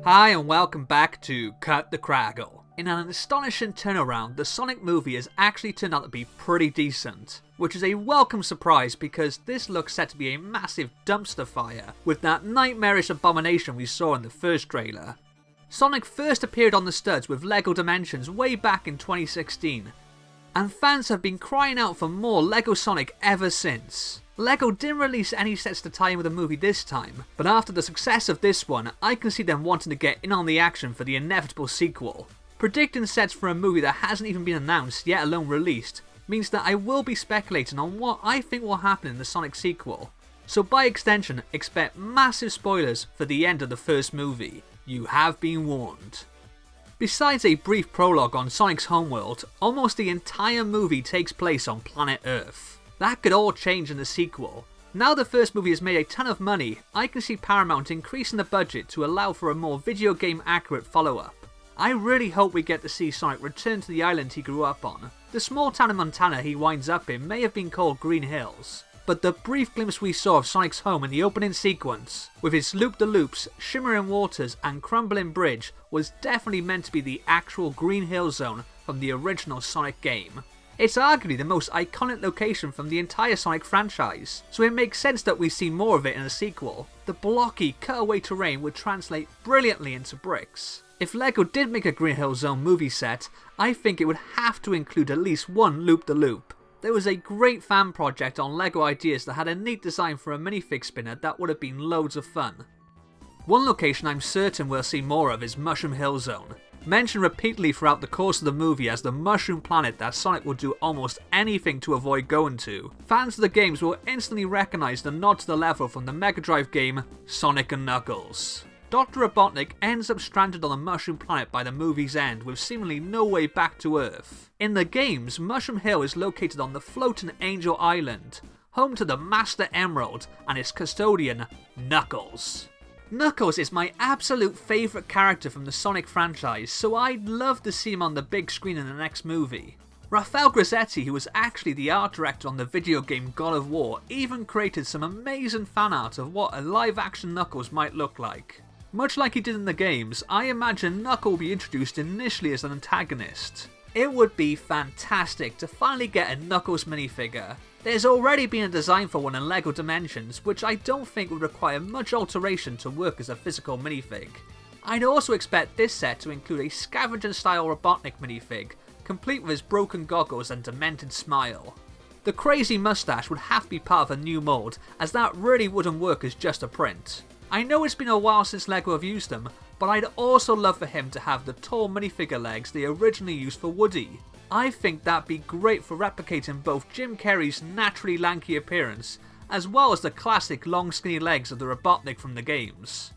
Hi and welcome back to Cut the Craggle. In an astonishing turnaround, the Sonic movie has actually turned out to be pretty decent, which is a welcome surprise because this looks set to be a massive dumpster fire with that nightmarish abomination we saw in the first trailer. Sonic first appeared on the studs with LEGO Dimensions way back in 2016, and fans have been crying out for more LEGO Sonic ever since. LEGO didn't release any sets to tie in with the movie this time, but after the success of this one, I can see them wanting to get in on the action for the inevitable sequel. Predicting sets for a movie that hasn't even been announced, yet alone released, means that I will be speculating on what I think will happen in the Sonic sequel. So by extension, expect massive spoilers for the end of the first movie. You have been warned. Besides a brief prologue on Sonic's homeworld, almost the entire movie takes place on planet Earth. That could all change in the sequel. Now the first movie has made a ton of money, I can see Paramount increasing the budget to allow for a more video game accurate follow-up. I really hope we get to see Sonic return to the island he grew up on. The small town in Montana he winds up in may have been called Green Hills, but the brief glimpse we saw of Sonic's home in the opening sequence, with its loop-the-loops, shimmering waters and crumbling bridge, was definitely meant to be the actual Green Hill Zone from the original Sonic game. It's arguably the most iconic location from the entire Sonic franchise, so it makes sense that we see more of it in a sequel. The blocky, cutaway terrain would translate brilliantly into bricks. If LEGO did make a Green Hill Zone movie set, I think it would have to include at least one loop-the-loop. There was a great fan project on LEGO Ideas that had a neat design for a minifig spinner that would have been loads of fun. One location I'm certain we'll see more of is Mushroom Hill Zone. Mentioned repeatedly throughout the course of the movie as the mushroom planet that Sonic will do almost anything to avoid going to, fans of the games will instantly recognise the nod to the level from the Mega Drive game Sonic and Knuckles. Dr. Robotnik ends up stranded on the mushroom planet by the movie's end with seemingly no way back to Earth. In the games, Mushroom Hill is located on the floating Angel Island, home to the Master Emerald and its custodian, Knuckles. Knuckles is my absolute favourite character from the Sonic franchise, so I'd love to see him on the big screen in the next movie. Rafael Grassetti, who was actually the art director on the video game God of War, even created some amazing fan art of what a live action Knuckles might look like. Much like he did in the games, I imagine Knuckles will be introduced initially as an antagonist. It would be fantastic to finally get a Knuckles minifigure. There's already been a design for one in LEGO Dimensions, which I don't think would require much alteration to work as a physical minifig. I'd also expect this set to include a scavenger style Robotnik minifig, complete with his broken goggles and demented smile. The crazy mustache would have to be part of a new mould, as that really wouldn't work as just a print. I know it's been a while since LEGO have used them, but I'd also love for him to have the tall minifigure legs they originally used for Woody. I think that'd be great for replicating both Jim Carrey's naturally lanky appearance, as well as the classic long skinny legs of the Robotnik from the games.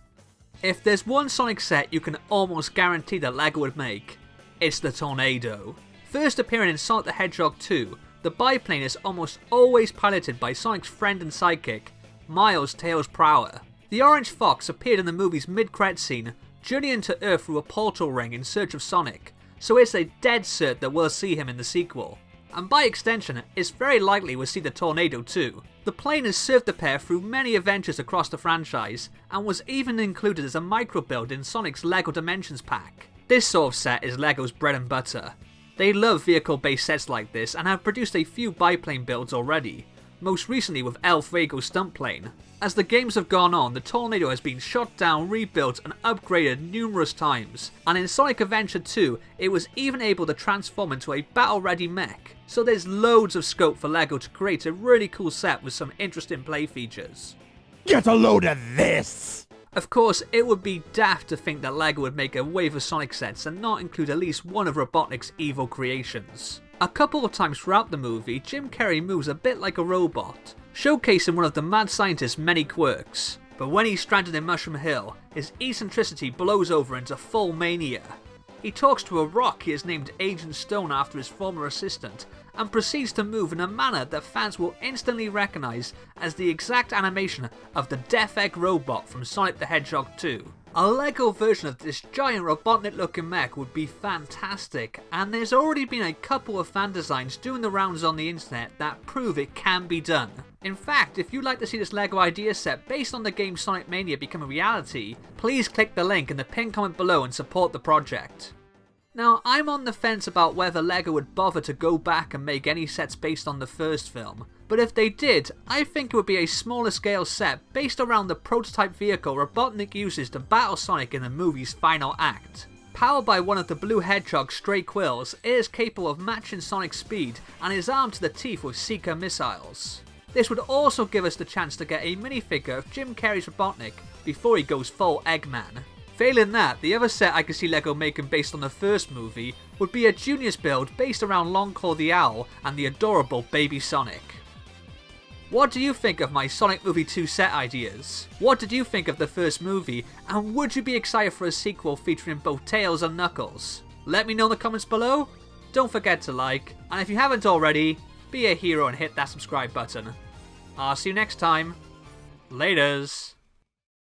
If there's one Sonic set you can almost guarantee that LEGO would make, it's the Tornado. First appearing in Sonic the Hedgehog 2, the biplane is almost always piloted by Sonic's friend and sidekick, Miles Tails Prower. The Orange Fox appeared in the movie's mid-credits scene, journeying to Earth through a portal ring in search of Sonic, so it's a dead cert that we'll see him in the sequel. And by extension, it's very likely we'll see the Tornado too. The plane has served the pair through many adventures across the franchise, and was even included as a micro-build in Sonic's LEGO Dimensions pack. This sort of set is LEGO's bread and butter. They love vehicle-based sets like this and have produced a few biplane builds already, most recently with El Fuego's stunt plane. As the games have gone on, the Tornado has been shot down, rebuilt and upgraded numerous times, and in Sonic Adventure 2 it was even able to transform into a battle-ready mech, so there's loads of scope for LEGO to create a really cool set with some interesting play features. Get a load of this! Of course, it would be daft to think that LEGO would make a wave of Sonic sets and not include at least one of Robotnik's evil creations. A couple of times throughout the movie, Jim Carrey moves a bit like a robot, showcasing one of the mad scientist's many quirks. But when he's stranded in Mushroom Hill, his eccentricity blows over into full mania. He talks to a rock he has named Agent Stone after his former assistant, and proceeds to move in a manner that fans will instantly recognise as the exact animation of the Death Egg robot from Sonic the Hedgehog 2. A LEGO version of this giant Robotnik looking mech would be fantastic, and there's already been a couple of fan designs doing the rounds on the internet that prove it can be done. In fact, if you'd like to see this LEGO idea set based on the game Sonic Mania become a reality, please click the link in the pinned comment below and support the project. Now, I'm on the fence about whether LEGO would bother to go back and make any sets based on the first film, but if they did, I think it would be a smaller scale set based around the prototype vehicle Robotnik uses to battle Sonic in the movie's final act. Powered by one of the Blue Hedgehog's stray quills, it is capable of matching Sonic's speed and is armed to the teeth with SEGA missiles. This would also give us the chance to get a minifigure of Jim Carrey's Robotnik before he goes full Eggman. Failing that, the other set I could see LEGO making based on the first movie would be a Junior's build based around Longclaw the Owl and the adorable baby Sonic. What do you think of my Sonic Movie 2 set ideas? What did you think of the first movie, and would you be excited for a sequel featuring both Tails and Knuckles? Let me know in the comments below. Don't forget to like, and if you haven't already, be a hero and hit that subscribe button. I'll see you next time. Laters.